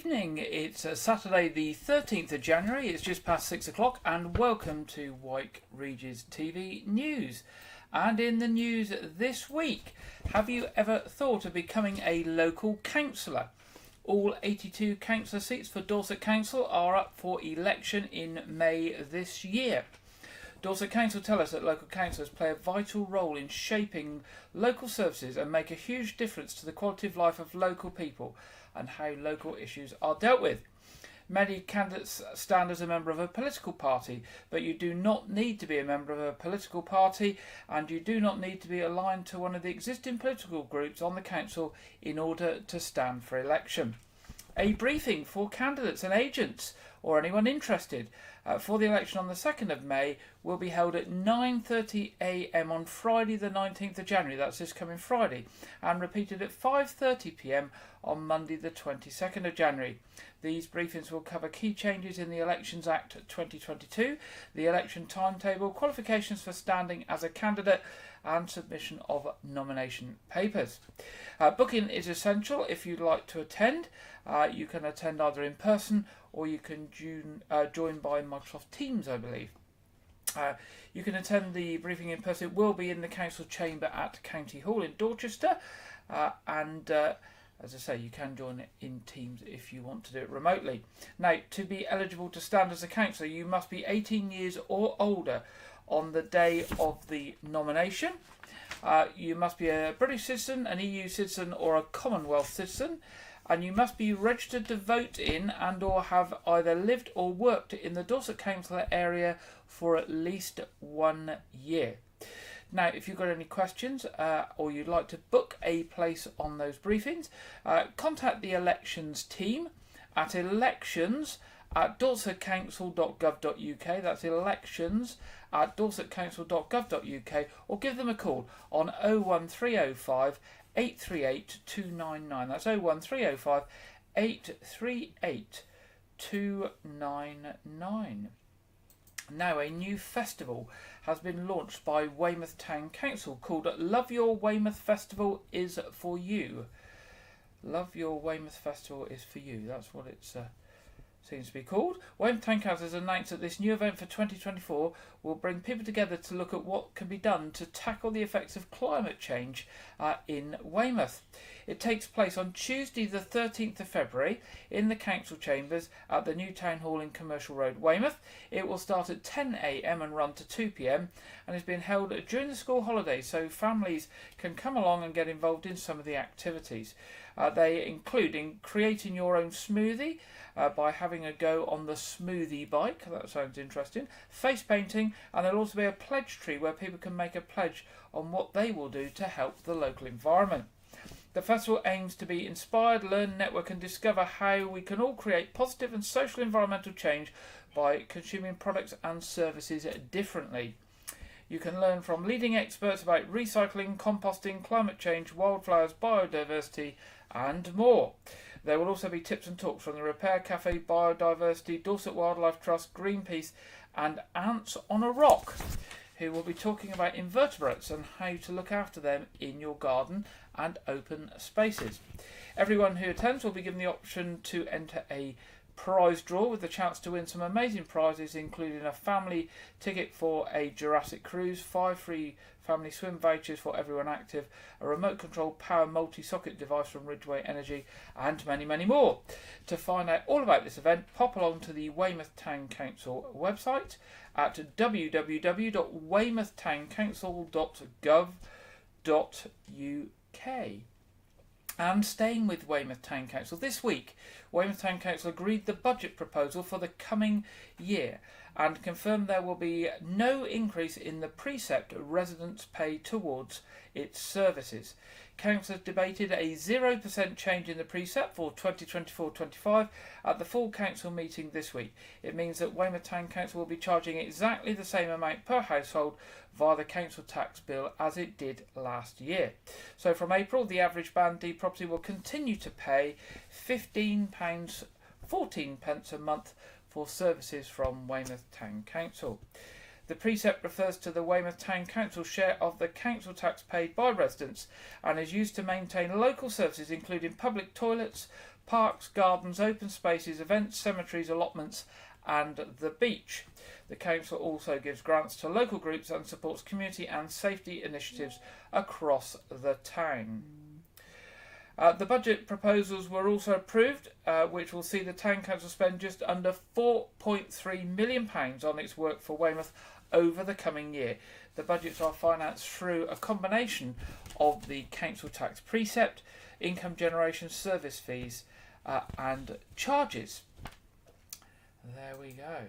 evening. It's Saturday the 13th of January. It's just past 6 o'clock and welcome to Wyke, Regis TV News. And in the news this week, have you ever thought of becoming a local councillor? All 82 councillor seats for Dorset Council are up for election in May this year. Dorset Council tell us that local councillors play a vital role in shaping local services and make a huge difference to the quality of life of local people and how local issues are dealt with. Many candidates stand as a member of a political party, but you do not need to be a member of a political party, and you do not need to be aligned to one of the existing political groups on the council in order to stand for election. A briefing for candidates and agents or anyone interested for the election on the 2nd of May will be held at 9:30 a.m. on Friday the 19th of January, that's this coming Friday, and repeated at 5:30 p.m. on Monday the 22nd of January. These briefings will cover key changes in the Elections Act 2022, the election timetable, qualifications for standing as a candidate and submission of nomination papers. Booking is essential if you'd like to attend. You can attend either in person or you can join by Microsoft Teams, I believe. You can attend the briefing in person. It will be in the council chamber at County Hall in Dorchester, and as I say, you can join it in Teams if you want to do it remotely. Now, to be eligible to stand as a councillor, you must be 18 years or older on the day of the nomination. You must be a British citizen, an EU citizen or a Commonwealth citizen, and you must be registered to vote in and or have either lived or worked in the Dorset Council area for at least 1 year. Now, if you've got any questions or you'd like to book a place on those briefings, contact the elections team at elections@dorsetcouncil.gov.uk. That's elections@dorsetcouncil.gov.uk, or give them a call on 01305 838 299. That's 01305 838 299. Now, a new festival has been launched by Weymouth Town Council called Love Your Weymouth Festival is for You. Love Your Weymouth Festival is for you. That's what it seems to be called. Weymouth Town Council has announced that this new event for 2024 will bring people together to look at what can be done to tackle the effects of climate change in Weymouth. It takes place on Tuesday the 13th of February in the council chambers at the new town hall in Commercial Road, Weymouth. It will start at 10 a.m. and run to 2 p.m. and is being held during the school holidays, so families can come along and get involved in some of the activities. They include creating your own smoothie by having a go on the smoothie bike. That sounds interesting. Face painting, and there'll also be a pledge tree where people can make a pledge on what they will do to help the local environment. The festival aims to be inspired, learn, network and discover how we can all create positive and social environmental change by consuming products and services differently. You can learn from leading experts about recycling, composting, climate change, wildflowers, biodiversity and more. There will also be tips and talks from the Repair Cafe, Biodiversity, Dorset Wildlife Trust, Greenpeace and Ants on a Rock, who will be talking about invertebrates and how to look after them in your garden and open spaces. Everyone who attends will be given the option to enter a prize draw with the chance to win some amazing prizes, including a family ticket for a Jurassic cruise, 5 free family swim vouchers for everyone active, a remote control power multi-socket device from Ridgeway Energy and many, many more. To find out all about this event, pop along to the Weymouth Town Council website at www.weymouthtown.council.gov.uk. And staying with Weymouth Town Council, this week Weymouth Town Council agreed the budget proposal for the coming year and confirmed there will be no increase in the precept residents pay towards its services. Councillors debated a 0% change in the precept for 2024-25 at the full council meeting this week. It means that Weymouth Town Council will be charging exactly the same amount per household via the council tax bill as it did last year. So from April, the average Band D property will continue to pay £15.14 a month for services from Weymouth Town Council. The precept refers to the Weymouth Town Council share of the council tax paid by residents and is used to maintain local services including public toilets, parks, gardens, open spaces, events, cemeteries, allotments and the beach. The council also gives grants to local groups and supports community and safety initiatives across the town. The budget proposals were also approved, which will see the town council spend just under £4.3 million on its work for Weymouth over the coming year. The budgets are financed through a combination of the council tax precept, income generation, service fees and charges. There we go.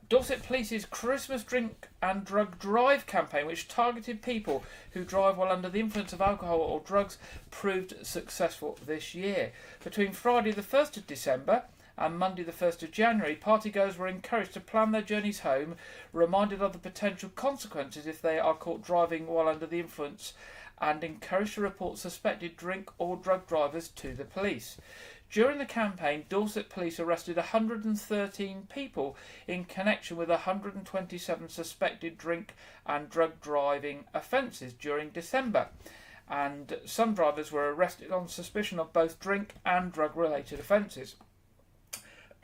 Dorset Police's Christmas Drink and Drug Drive campaign, which targeted people who drive while under the influence of alcohol or drugs, proved successful this year. Between Friday the 1st of December and Monday the 1st of January, partygoers were encouraged to plan their journeys home, reminded of the potential consequences if they are caught driving while under the influence, and encouraged to report suspected drink or drug drivers to the police. During the campaign, Dorset Police arrested 113 people in connection with 127 suspected drink and drug driving offences during December, and some drivers were arrested on suspicion of both drink and drug related offences.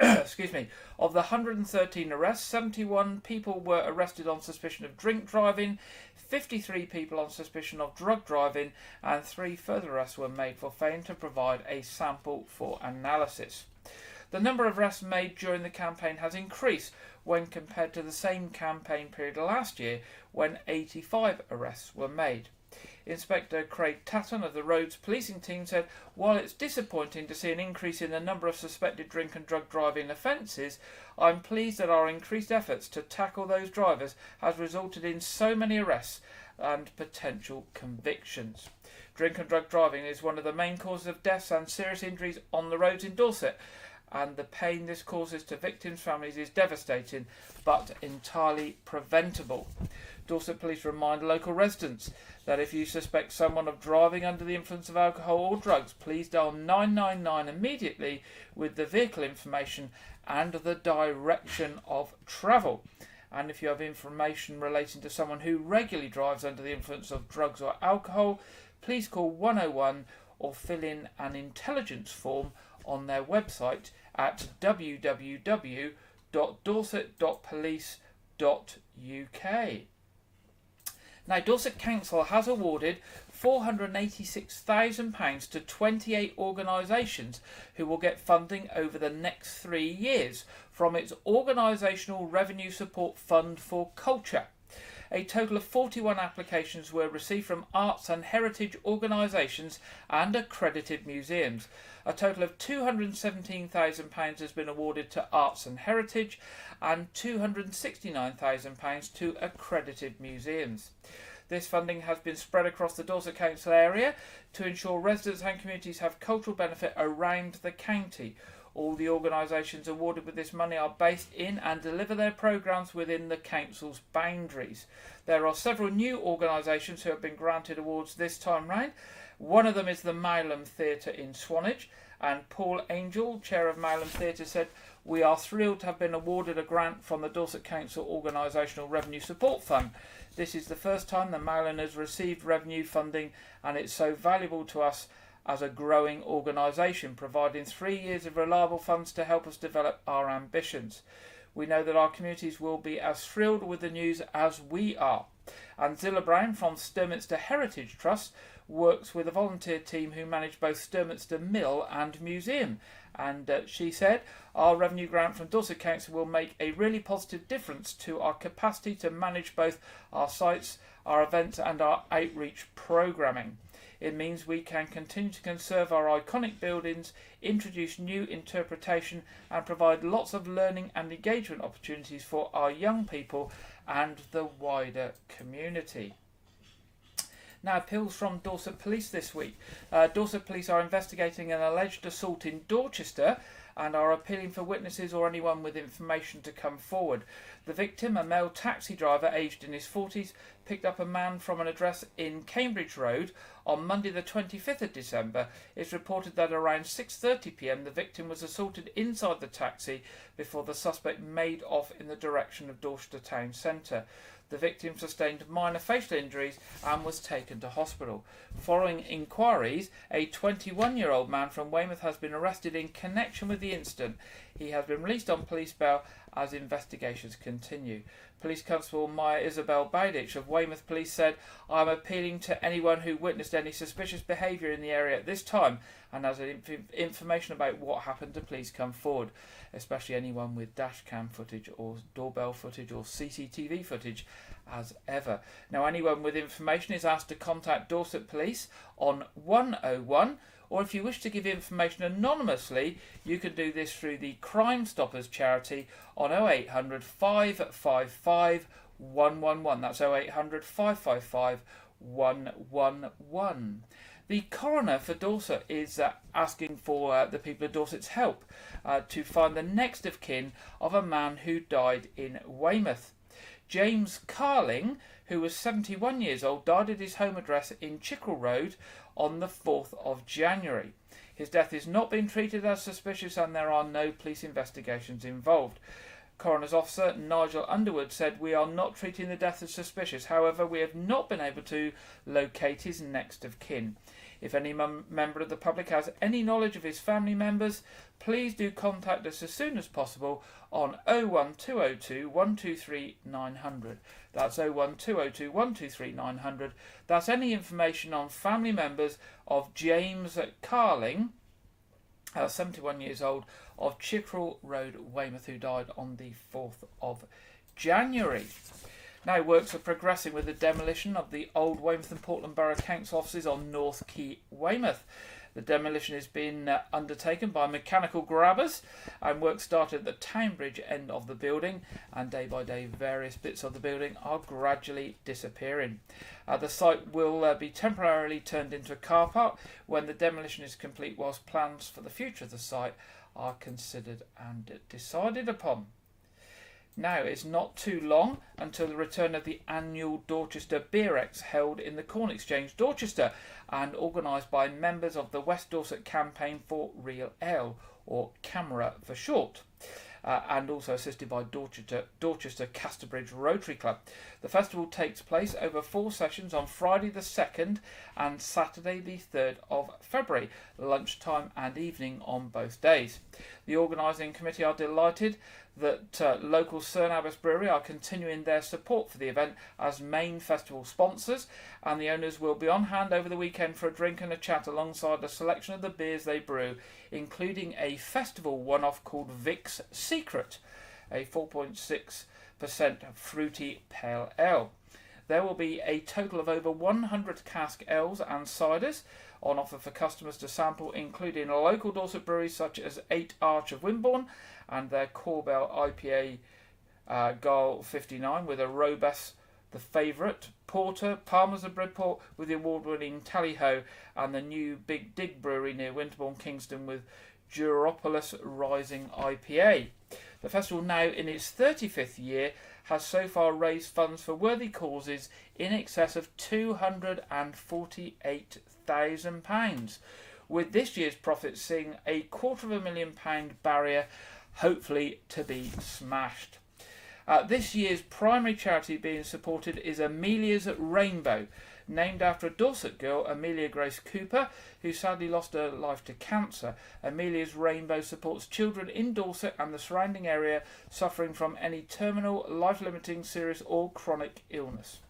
Excuse me. Of the 113 arrests, 71 people were arrested on suspicion of drink driving, 53 people on suspicion of drug driving, and 3 further arrests were made for failing to provide a sample for analysis. The number of arrests made during the campaign has increased when compared to the same campaign period last year, when 85 arrests were made. Inspector Craig Tatton of the Roads Policing Team said, "While it's disappointing to see an increase in the number of suspected drink and drug driving offences, I'm pleased that our increased efforts to tackle those drivers has resulted in so many arrests and potential convictions." Drink and drug driving is one of the main causes of deaths and serious injuries on the roads in Dorset, and the pain this causes to victims' families is devastating but entirely preventable. Dorset Police remind local residents that if you suspect someone of driving under the influence of alcohol or drugs, please dial 999 immediately with the vehicle information and the direction of travel. And if you have information relating to someone who regularly drives under the influence of drugs or alcohol, please call 101 or fill in an intelligence form on their website at www.dorset.police.uk. Now, Dorset Council has awarded £486,000 to 28 organisations who will get funding over the next 3 years from its Organisational Revenue Support Fund for Culture. A total of 41 applications were received from arts and heritage organisations and accredited museums. A total of £217,000 has been awarded to arts and heritage and £269,000 to accredited museums. This funding has been spread across the Dorset Council area to ensure residents and communities have cultural benefit around the county. All the organisations awarded with this money are based in and deliver their programmes within the council's boundaries. There are several new organisations who have been granted awards this time round. One of them is the Mowlam Theatre in Swanage, and Paul Angel, chair of Mowlam Theatre, said, "We are thrilled to have been awarded a grant from the Dorset Council Organisational Revenue Support Fund. This is the first time the Mowlam has received revenue funding, and it's so valuable to us as a growing organisation, providing 3 years of reliable funds to help us develop our ambitions. We know that our communities will be as thrilled with the news as we are." And Zilla Brown from Sturminster Heritage Trust works with a volunteer team who manage both Sturminster Mill and Museum. And she said, "Our revenue grant from Dorset Council will make a really positive difference to our capacity to manage both our sites, our events and our outreach programming. It means we can continue to conserve our iconic buildings, introduce new interpretation and provide lots of learning and engagement opportunities for our young people and the wider community." Now, appeals from Dorset Police this week. Dorset Police are investigating an alleged assault in Dorchester and are appealing for witnesses or anyone with information to come forward. The victim, a male taxi driver aged in his 40s, picked up a man from an address in Cambridge Road on Monday the 25th of December. It's reported that around 6:30 p.m. the victim was assaulted inside the taxi before the suspect made off in the direction of Dorchester Town Centre. The victim sustained minor facial injuries and was taken to hospital. Following inquiries, a 21-year-old man from Weymouth has been arrested in connection with the incident. He has been released on police bail as investigations continue. Police Constable Maya Isabel Bowditch of Weymouth Police said, "I am appealing to anyone who witnessed any suspicious behaviour in the area at this time and has information about what happened to please come forward, especially anyone with dashcam footage or doorbell footage or CCTV footage as ever." Now, anyone with information is asked to contact Dorset Police on 101, or if you wish to give information anonymously, you can do this through the Crime Stoppers charity on 0800 555 111. That's 0800 555 111. The coroner for Dorset is asking for the people of Dorset's help to find the next of kin of a man who died in Weymouth. James Carling, who was 71 years old, died at his home address in Chickerell Road on the 4th of January. His death is not being treated as suspicious and there are no police investigations involved. Coroner's Officer Nigel Underwood said, "We are not treating the death as suspicious. However, we have not been able to locate his next of kin. If any member of the public has any knowledge of his family members, please do contact us as soon as possible on 01202 123 900. That's 01202 123 900. That's any information on family members of James Carling, 71 years old, of Chickerell Road, Weymouth, who died on the 4th of January. Now, works are progressing with the demolition of the old Weymouth and Portland Borough Council offices on North Quay, Weymouth. The demolition has been undertaken by mechanical grabbers, and work started at the Townbridge end of the building, and day by day various bits of the building are gradually disappearing. The site will be temporarily turned into a car park when the demolition is complete, whilst plans for the future of the site are considered and decided upon. Now, it's not too long until the return of the annual Dorchester Beerex held in the Corn Exchange, Dorchester, and organised by members of the West Dorset Campaign for Real Ale, or CAMRA for short, and also assisted by Dorchester Casterbridge Rotary Club. The festival takes place over 4 sessions on Friday the 2nd and Saturday the 3rd of February, lunchtime and evening on both days. The organising committee are delighted that local Cernabas Brewery are continuing their support for the event as main festival sponsors, and the owners will be on hand over the weekend for a drink and a chat alongside a selection of the beers they brew, including a festival one-off called Vic's Secret, a 4.6% fruity pale ale. There will be a total of over 100 cask ales and ciders on offer for customers to sample, including local Dorset breweries such as 8 Arch of Wimborne and their Corbell IPA Gull 59 with a robust, the favourite, porter, Palmer's of Bridport with the award-winning Tally-Ho, and the new Big Dig Brewery near Winterbourne, Kingston with Duropolis Rising IPA. The festival, now in its 35th year, has so far raised funds for worthy causes in excess of £248,000, with this year's profits seeing a £250,000 barrier hopefully to be smashed. This year's primary charity being supported is Amelia's Rainbow, named after a Dorset girl, Amelia Grace Cooper, who sadly lost her life to cancer. Amelia's Rainbow supports children in Dorset and the surrounding area suffering from any terminal, life-limiting, serious or chronic illness.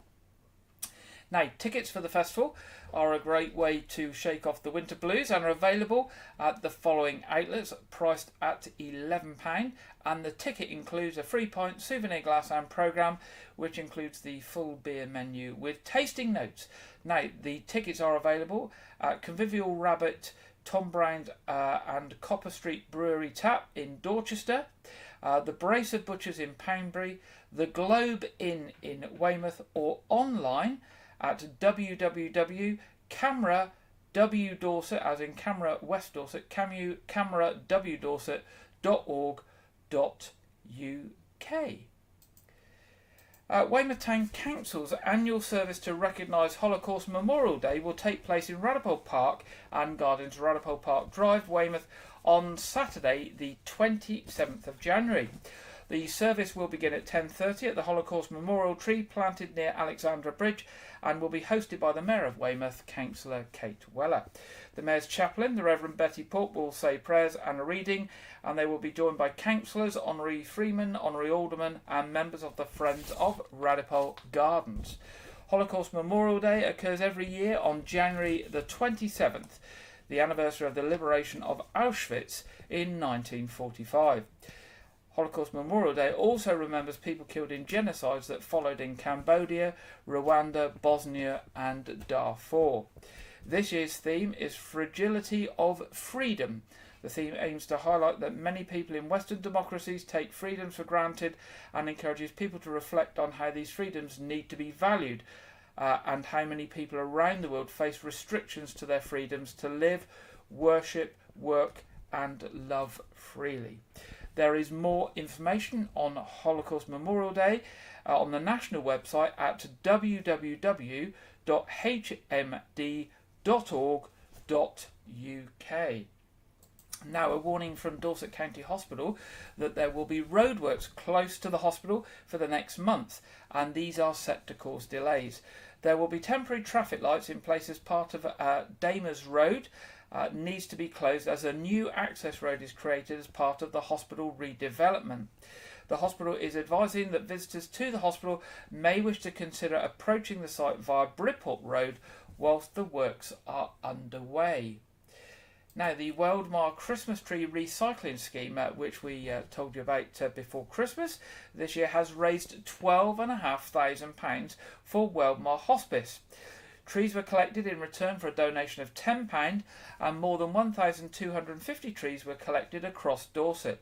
Now, tickets for the festival are a great way to shake off the winter blues and are available at the following outlets, priced at £11, and the ticket includes a free pint, souvenir glass and programme, which includes the full beer menu with tasting notes. Now, the tickets are available at Convivial Rabbit, Tom Brown's and Copper Street Brewery Tap in Dorchester, the Brace of Butchers in Poundbury, the Globe Inn in Weymouth, or online at www.camrawdorset, as in Camera West Dorset, camrawdorset.org.uk. Weymouth Town Council's annual service to recognise Holocaust Memorial Day will take place in Radipole Park and Gardens, Radipole Park Drive, Weymouth, on Saturday the 27th of January. The service will begin at 10:30 at the Holocaust Memorial Tree planted near Alexandra Bridge and will be hosted by the Mayor of Weymouth, Councillor Kate Weller. The Mayor's chaplain, the Reverend Betty Pope, will say prayers and a reading, and they will be joined by councillors, honorary freemen, honorary aldermen and members of the Friends of Radipole Gardens. Holocaust Memorial Day occurs every year on January the 27th, the anniversary of the liberation of Auschwitz in 1945. Holocaust Memorial Day also remembers people killed in genocides that followed in Cambodia, Rwanda, Bosnia and Darfur. This year's theme is Fragility of Freedom. The theme aims to highlight that many people in Western democracies take freedoms for granted and encourages people to reflect on how these freedoms need to be valued and how many people around the world face restrictions to their freedoms to live, worship, work and love freely. There is more information on Holocaust Memorial Day on the national website at www.hmd.org.uk. Now, a warning from Dorset County Hospital that there will be roadworks close to the hospital for the next month, and these are set to cause delays. There will be temporary traffic lights in place as part of Damers Road. Needs to be closed as a new access road is created as part of the hospital redevelopment. The hospital is advising that visitors to the hospital may wish to consider approaching the site via Bridport Road whilst the works are underway. Now, the Weldmar Christmas Tree Recycling Scheme, which we told you about before Christmas, this year has raised £12,500 for Weldmar Hospice. Trees were collected in return for a donation of £10 and more than 1,250 trees were collected across Dorset.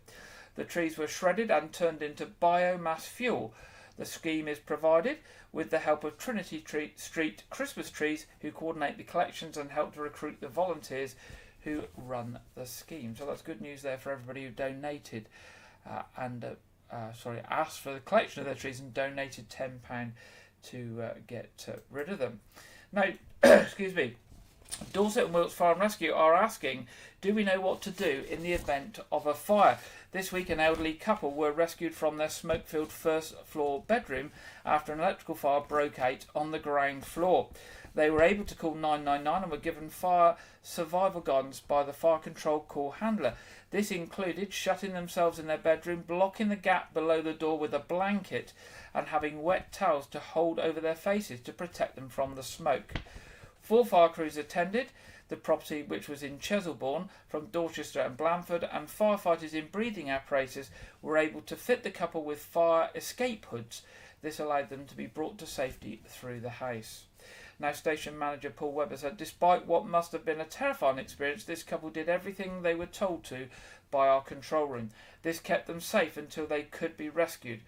The trees were shredded and turned into biomass fuel. The scheme is provided with the help of Trinity Street Christmas Trees, who coordinate the collections and help to recruit the volunteers who run the scheme. So that's good news there for everybody who donated asked for the collection of their trees and donated £10 to get rid of them. Now, excuse me, Dorset and Wilts Fire and Rescue are asking, do we know what to do in the event of a fire? This week an elderly couple were rescued from their smoke-filled first floor bedroom after an electrical fire broke out on the ground floor. They were able to call 999 and were given fire survival guidance by the fire control call handler. This included shutting themselves in their bedroom, blocking the gap below the door with a blanket and having wet towels to hold over their faces to protect them from the smoke. 4 fire crews attended the property, which was in Chesilbourne, from Dorchester and Blandford, and firefighters in breathing apparatus were able to fit the couple with fire escape hoods. This allowed them to be brought to safety through the house. Now, station manager Paul Webber said, despite what must have been a terrifying experience, this couple did everything they were told to by our control room. This kept them safe until they could be rescued.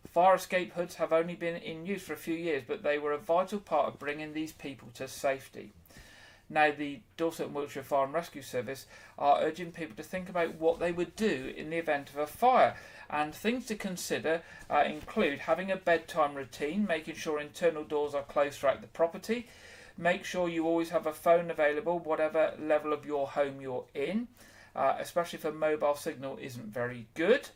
Fire escape hoods have only been in use for a few years, but they were a vital part of bringing these people to safety. Now, the Dorset and Wiltshire Fire and Rescue Service are urging people to think about what they would do in the event of a fire. And things to consider include having a bedtime routine, making sure internal doors are closed throughout the property. Make sure you always have a phone available, whatever level of your home you're in, especially if a mobile signal isn't very good.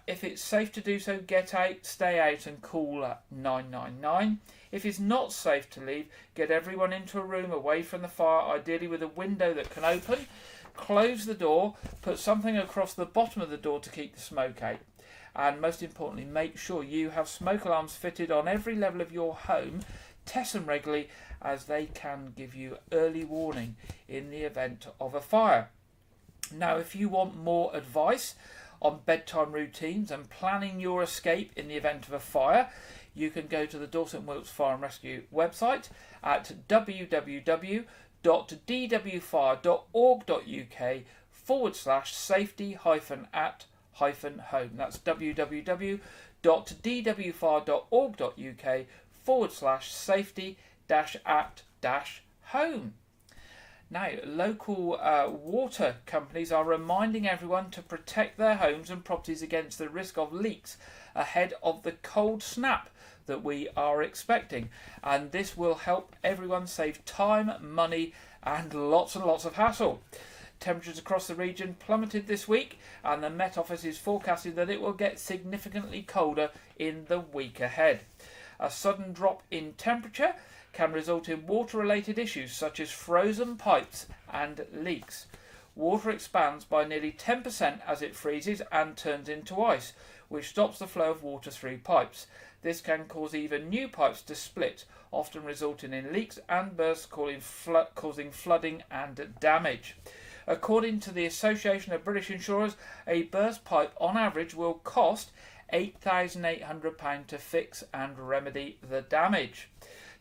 If it's safe to do so, get out, stay out and call 999. If it's not safe to leave, get everyone into a room away from the fire, ideally with a window that can open. Close the door, put something across the bottom of the door to keep the smoke out. And most importantly, make sure you have smoke alarms fitted on every level of your home. Test them regularly, as they can give you early warning in the event of a fire. Now, if you want more advice on bedtime routines and planning your escape in the event of a fire, you can go to the Dorset and Wilts Fire and Rescue website at www.dwfire.org.uk/safety-at-home. That's www.dwfire.org.uk/safety-at-home. Now, local water companies are reminding everyone to protect their homes and properties against the risk of leaks ahead of the cold snap that we are expecting. And this will help everyone save time, money, and lots of hassle. Temperatures across the region plummeted this week, and the Met Office is forecasting that it will get significantly colder in the week ahead. A sudden drop in temperature can result in water-related issues such as frozen pipes and leaks. Water expands by nearly 10% as it freezes and turns into ice, which stops the flow of water through pipes. This can cause even new pipes to split, often resulting in leaks and bursts causing flooding and damage. According to the Association of British Insurers, a burst pipe on average will cost £8,800 to fix and remedy the damage.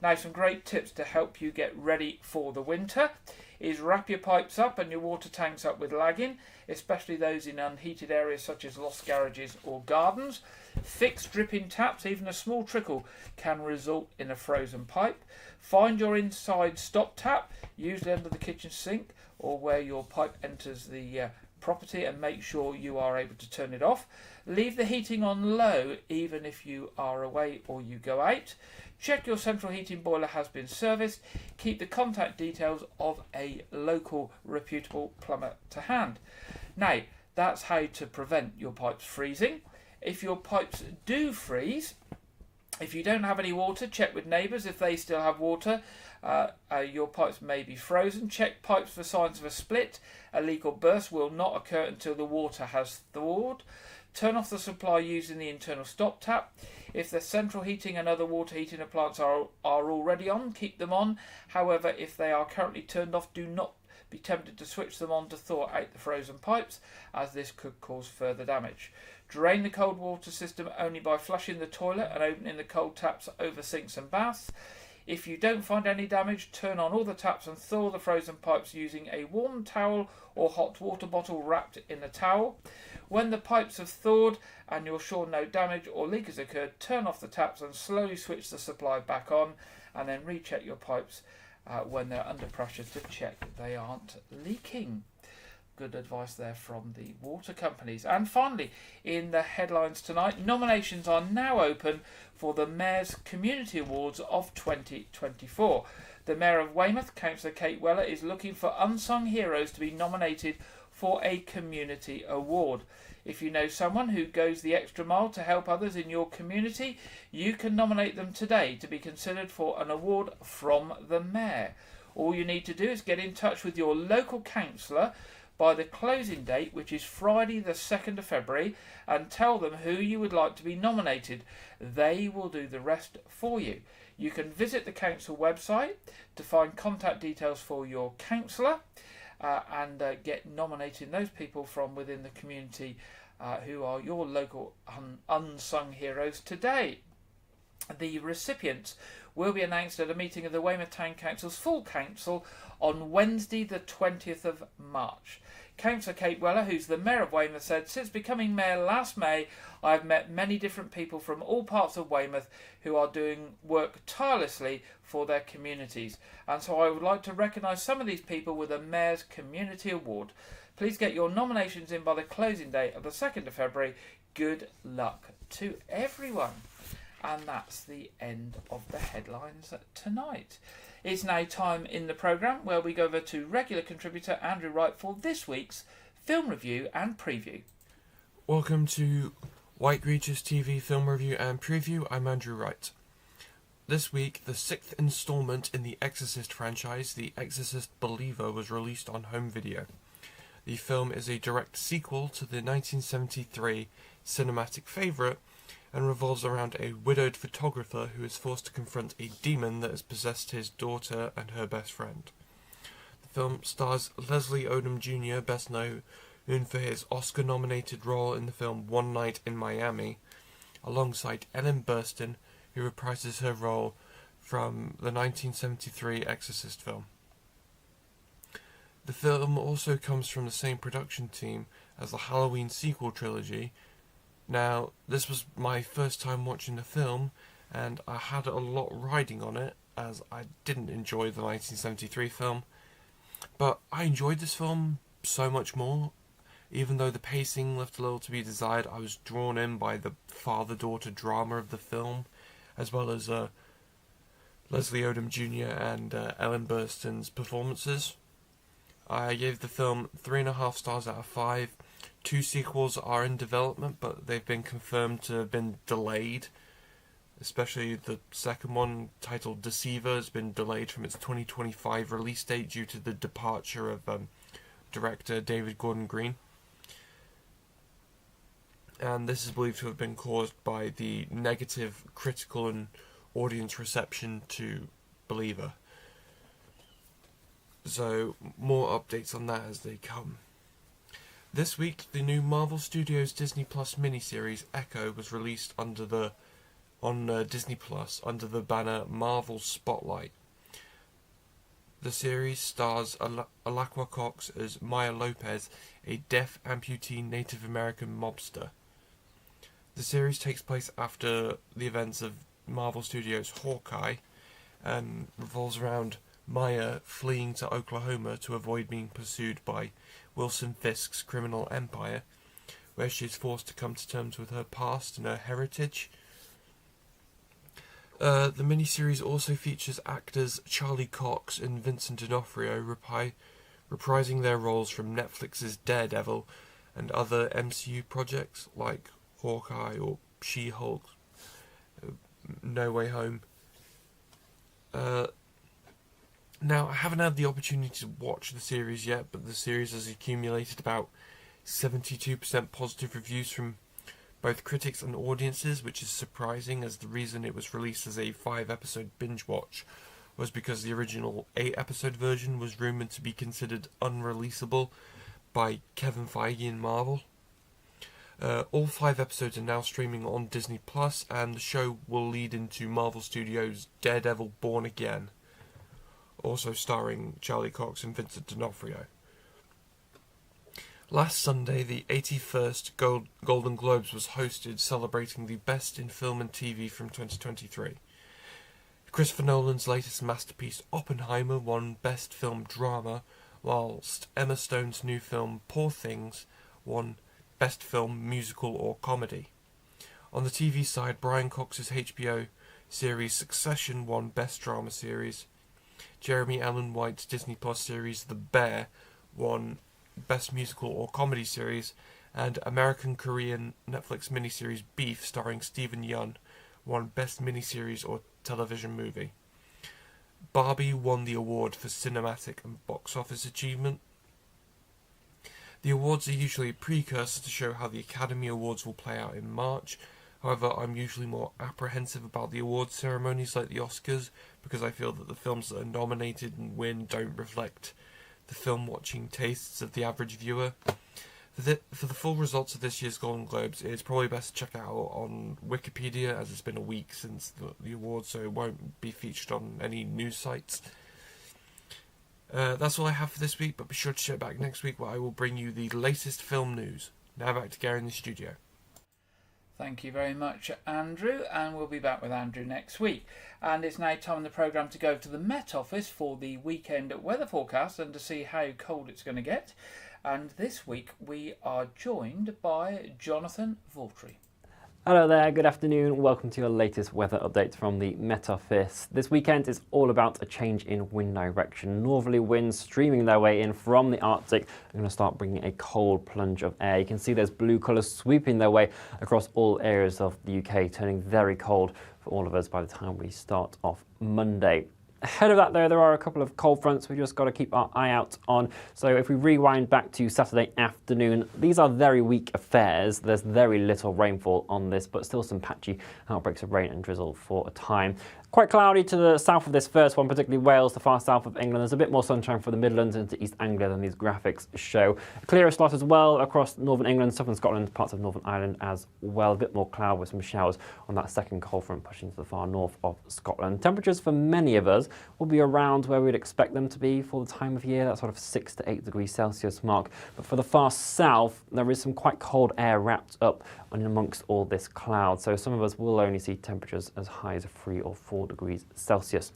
Now, some great tips to help you get ready for the winter is wrap your pipes up and your water tanks up with lagging, especially those in unheated areas such as loft garages or gardens. Fix dripping taps. Even a small trickle can result in a frozen pipe. Find your inside stop tap, usually under the kitchen sink or where your pipe enters the property, and make sure you are able to turn it off. Leave the heating on low even if you are away or you go out. Check your central heating boiler has been serviced. Keep the contact details of a local reputable plumber to hand. Now, that's how to prevent your pipes freezing. If your pipes do freeze, if you don't have any water, check with neighbours if they still have water. Your pipes may be frozen. Check pipes for signs of a split. A leak or burst will not occur until the water has thawed. Turn off the supply using the internal stop tap. If the central heating and other water heating appliances are already on, keep them on. However, if they are currently turned off, do not be tempted to switch them on to thaw out the frozen pipes, as this could cause further damage. Drain the cold water system only by flushing the toilet and opening the cold taps over sinks and baths. If you don't find any damage, turn on all the taps and thaw the frozen pipes using a warm towel or hot water bottle wrapped in a towel. When the pipes have thawed and you're sure no damage or leak has occurred, turn off the taps and slowly switch the supply back on, and then recheck your pipes when they're under pressure to check they aren't leaking. Good advice there from the water companies. And finally, in the headlines tonight, nominations are now open for the Mayor's Community Awards of 2024. The Mayor of Weymouth, Councillor Kate Weller, is looking for unsung heroes to be nominated for a community award. If you know someone who goes the extra mile to help others in your community, you can nominate them today to be considered for an award from the Mayor. All you need to do is get in touch with your local councillor by the closing date, which is Friday the 2nd of February, and tell them who you would like to be nominated. They will do the rest for you. You can visit the council website to find contact details for your councillor and get nominating those people from within the community who are your local unsung heroes today. The recipients will be announced at a meeting of the Weymouth Town Council's full council on Wednesday the 20th of March. Councillor Kate Weller, who's the Mayor of Weymouth, said, "Since becoming Mayor last May, I have met many different people from all parts of Weymouth who are doing work tirelessly for their communities. And so I would like to recognise some of these people with a Mayor's Community Award. Please get your nominations in by the closing date of the 2nd of February. Good luck to everyone." And that's the end of the headlines tonight. It's now time in the programme where we go over to regular contributor Andrew Wright for this week's film review and preview. Welcome to Wyke Regis TV film review and preview. I'm Andrew Wright. This week, the 6th instalment in the Exorcist franchise, The Exorcist Believer, was released on home video. The film is a direct sequel to the 1973 cinematic favourite and revolves around a widowed photographer who is forced to confront a demon that has possessed his daughter and her best friend. The film stars Leslie Odom Jr., best known for his Oscar-nominated role in the film One Night in Miami, alongside Ellen Burstyn, who reprises her role from the 1973 Exorcist film. The film also comes from the same production team as the Halloween sequel trilogy. Now, this was my first time watching the film, and I had a lot riding on it, as I didn't enjoy the 1973 film. But I enjoyed this film so much more. Even though the pacing left a little to be desired, I was drawn in by the father-daughter drama of the film, as well as Leslie Odom Jr. and Ellen Burstyn's performances. I gave the film 3.5 stars out of 5. 2 sequels are in development, but they've been confirmed to have been delayed. Especially the second one, titled Deceiver, has been delayed from its 2025 release date due to the departure of director David Gordon Green. And this is believed to have been caused by the negative critical and audience reception to Believer. So, more updates on that as they come. This week, the new Marvel Studios Disney Plus miniseries Echo was released on Disney Plus under the banner Marvel Spotlight. The series stars Alaqua Cox as Maya Lopez, a deaf amputee Native American mobster. The series takes place after the events of Marvel Studios' Hawkeye and revolves around Maya fleeing to Oklahoma to avoid being pursued by Wilson Fisk's criminal empire, where she is forced to come to terms with her past and her heritage. The miniseries also features actors Charlie Cox and Vincent D'Onofrio reprising their roles from Netflix's Daredevil and other MCU projects like Hawkeye or She-Hulk, No Way Home. Now, I haven't had the opportunity to watch the series yet, but the series has accumulated about 72% positive reviews from both critics and audiences, which is surprising, as the reason it was released as a 5-episode binge watch was because the original 8-episode version was rumoured to be considered unreleasable by Kevin Feige and Marvel. All 5 episodes are now streaming on Disney Plus, and the show will lead into Marvel Studios' Daredevil Born Again, also starring Charlie Cox and Vincent D'Onofrio. Last Sunday, the 81st Golden Globes was hosted, celebrating the best in film and TV from 2023. Christopher Nolan's latest masterpiece, Oppenheimer, won Best Film Drama, whilst Emma Stone's new film, Poor Things, won Best Film Musical or Comedy. On the TV side, Brian Cox's HBO series Succession won Best Drama Series. Jeremy Allen White's Disney Plus series The Bear won Best Musical or Comedy Series, and American-Korean Netflix miniseries Beef, starring Stephen Yeun, won Best Miniseries or Television Movie. Barbie won the award for Cinematic and Box Office Achievement. The awards are usually a precursor to show how the Academy Awards will play out in March. However, I'm usually more apprehensive about the awards ceremonies like the Oscars, because I feel that the films that are nominated and win don't reflect the film-watching tastes of the average viewer. For the full results of this year's Golden Globes, it's probably best to check out on Wikipedia, as it's been a week since the awards, so it won't be featured on any news sites. That's all I have for this week, but be sure to check back next week where I will bring you the latest film news. Now back to Gary in the studio. Thank you very much, Andrew, and we'll be back with Andrew next week. And it's now time in the programme to go to the Met Office for the weekend weather forecast and to see how cold it's going to get. And this week we are joined by Jonathan Vaultry. Hello there, good afternoon. Welcome to your latest weather update from the Met Office. This weekend is all about a change in wind direction. Northerly winds streaming their way in from the Arctic are going to start bringing a cold plunge of air. You can see there's blue colours sweeping their way across all areas of the UK, turning very cold for all of us by the time we start off Monday. Ahead of that, though, there are a couple of cold fronts we just got to keep our eye out on. So if we rewind back to Saturday afternoon, these are very weak affairs. There's very little rainfall on this, but still some patchy outbreaks of rain and drizzle for a time. Quite cloudy to the south of this first one, particularly Wales, the far south of England. There's a bit more sunshine for the Midlands into East Anglia than these graphics show. A clearer slot as well across northern England, southern Scotland, parts of Northern Ireland as well. A bit more cloud with some showers on that second cold front pushing to the far north of Scotland. Temperatures for many of us will be around where we'd expect them to be for the time of year, that sort of 6 to 8 degrees Celsius mark. But for the far south, there is some quite cold air wrapped up in amongst all this cloud. So some of us will only see temperatures as high as 3 or 4 degrees Celsius.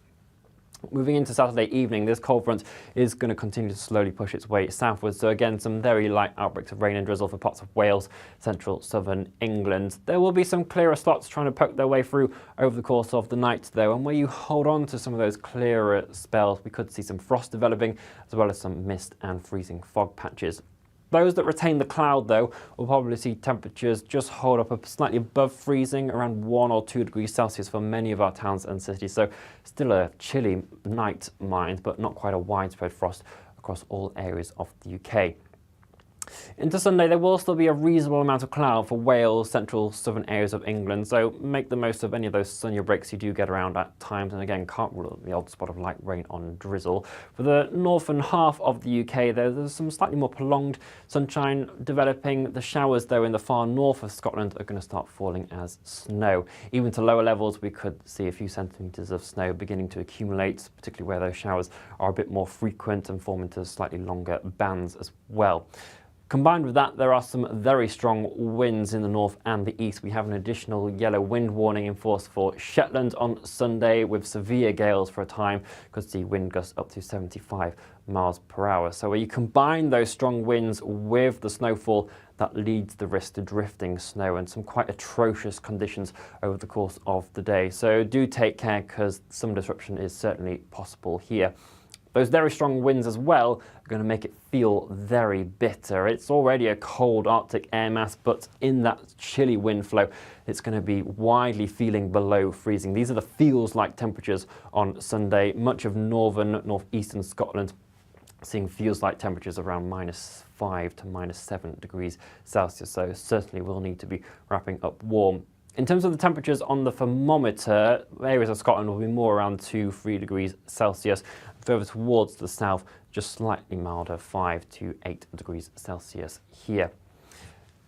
Moving into Saturday evening, this cold front is going to continue to slowly push its way southwards. So again, some very light outbreaks of rain and drizzle for parts of Wales, central southern England. There will be some clearer slots trying to poke their way through over the course of the night though. And where you hold on to some of those clearer spells, we could see some frost developing as well as some mist and freezing fog patches. Those that retain the cloud, though, will probably see temperatures just hold up slightly above freezing, around 1 or 2 degrees Celsius for many of our towns and cities. So still a chilly night, mind, but not quite a widespread frost across all areas of the UK. Into Sunday, there will still be a reasonable amount of cloud for Wales, central southern areas of England, so make the most of any of those sunnier breaks you do get around at times, and again, can't rule out the odd spot of light rain on drizzle. For the northern half of the UK, there's some slightly more prolonged sunshine developing. The showers, though, in the far north of Scotland are going to start falling as snow. Even to lower levels, we could see a few centimetres of snow beginning to accumulate, particularly where those showers are a bit more frequent and form into slightly longer bands as well. Combined with that, there are some very strong winds in the north and the east. We have an additional yellow wind warning in force for Shetland on Sunday with severe gales for a time. Could see wind gusts up to 75 miles per hour. So where you combine those strong winds with the snowfall, that leads the risk to drifting snow and some quite atrocious conditions over the course of the day. So do take care because some disruption is certainly possible here. Those very strong winds as well are going to make it feel very bitter. It's already a cold Arctic air mass, but in that chilly wind flow, it's going to be widely feeling below freezing. These are the feels-like temperatures on Sunday. Much of northern, northeastern Scotland seeing feels-like temperatures around -5 to -7 degrees Celsius, so certainly will need to be wrapping up warm. In terms of the temperatures on the thermometer, areas of Scotland will be more around 2-3 degrees Celsius. Further towards the south, just slightly milder, 5 to 8 degrees Celsius here.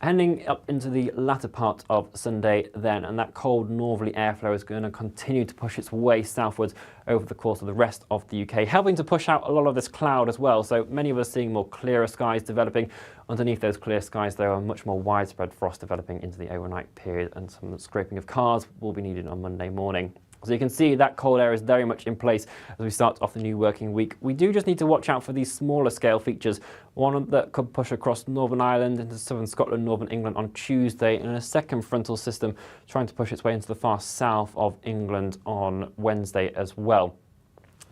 Heading up into the latter part of Sunday then, and that cold northerly airflow is going to continue to push its way southwards over the course of the rest of the UK, helping to push out a lot of this cloud as well. So many of us seeing more clearer skies developing. Underneath those clear skies, there are much more widespread frost developing into the overnight period, and some scraping of cars will be needed on Monday morning. So you can see that cold air is very much in place as we start off the new working week. We do just need to watch out for these smaller scale features, one that could push across Northern Ireland into southern Scotland, northern England on Tuesday, and a second frontal system trying to push its way into the far south of England on Wednesday as well.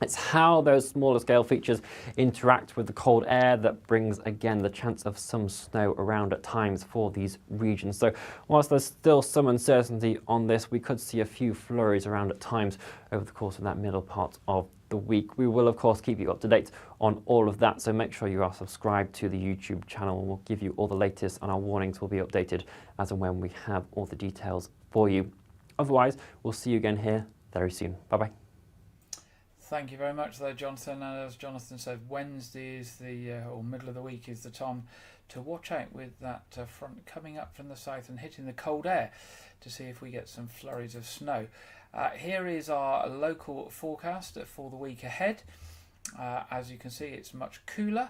It's how those smaller scale features interact with the cold air that brings, again, the chance of some snow around at times for these regions. So whilst there's still some uncertainty on this, we could see a few flurries around at times over the course of that middle part of the week. We will, of course, keep you up to date on all of that, so make sure you are subscribed to the YouTube channel, and we'll give you all the latest, and our warnings will be updated as and when we have all the details for you. Otherwise, we'll see you again here very soon. Bye-bye. Thank you very much there, Jonathan. And as Jonathan said, Wednesday is or middle of the week is the time to watch out with that front coming up from the south and hitting the cold air to see if we get some flurries of snow. Here is our local forecast for the week ahead. As you can see, it's much cooler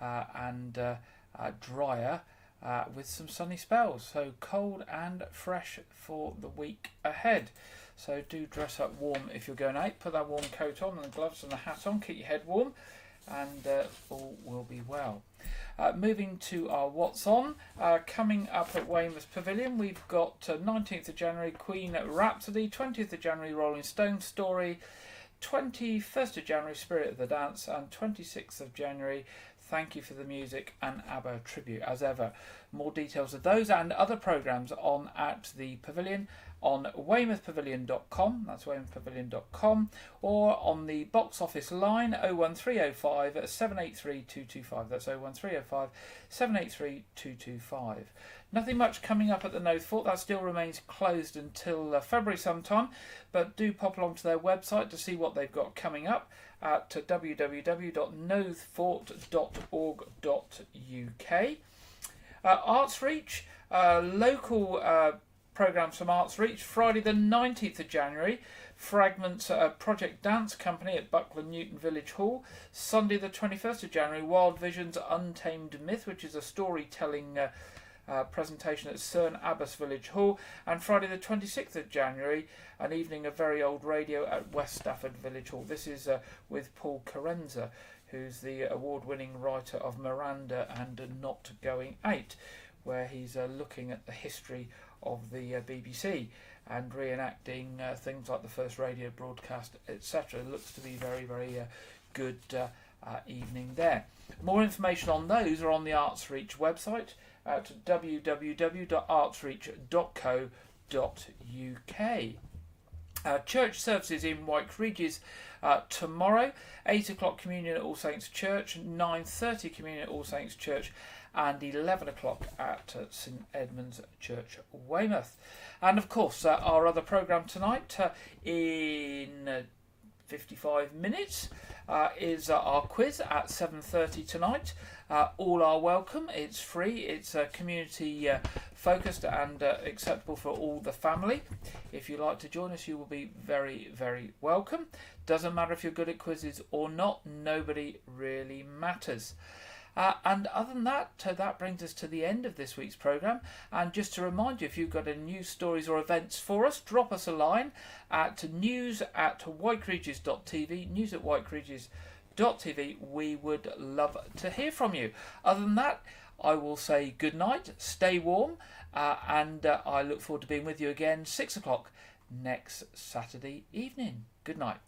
and drier with some sunny spells. So cold and fresh for the week ahead. So do dress up warm if you're going out. Put that warm coat on and the gloves and the hat on. Keep your head warm and all will be well. Moving to our What's On. Coming up at Weymouth Pavilion, we've got 19th of January Queen Rhapsody, 20th of January Rolling Stone Story, 21st of January Spirit of the Dance, and 26th of January Thank You for the Music and ABBA Tribute. As ever, more details of those and other programmes on at the Pavilion on weymouthpavilion.com, that's weymouthpavilion.com, or on the box office line 01305 783 225, that's 01305 783 225. Nothing much coming up at the Nothe Fort, that still remains closed until February sometime, but do pop along to their website to see what they've got coming up at www.nothefort.org.uk. Arts Reach, local programmes from Arts Reach. Friday the 19th of January, Fragments Project Dance Company at Buckler Newton Village Hall. Sunday the 21st of January, Wild Visions Untamed Myth, which is a storytelling presentation at Cerne Abbas Village Hall, and Friday the 26th of January, an evening of very old radio at West Stafford Village Hall. This is with Paul Carenza, who's the award-winning writer of Miranda and Not Going Out, where he's looking at the history of the BBC and reenacting things like the first radio broadcast, etc. Looks to be very, very good evening there. More information on those are on the Arts Reach website at www.artsreach.co.uk. Church services in Wyke Regis tomorrow, 8 o'clock communion at All Saints Church, 9:30 communion at All Saints Church, and 11 o'clock at St Edmund's Church, Weymouth. And of course, our other programme tonight in 55 minutes is our quiz at 7:30 tonight. All are welcome. It's free. It's community focused and acceptable for all the family. If you like to join us, you will be very, very welcome. Doesn't matter if you're good at quizzes or not. Nobody really matters. And other than that, that brings us to the end of this week's programme. And just to remind you, if you've got any news stories or events for us, drop us a line at news@wykeregis.tv, news@wykeregis.tv. We would love to hear from you. Other than that, I will say good night, stay warm, and I look forward to being with you again 6 o'clock next Saturday evening. Good night.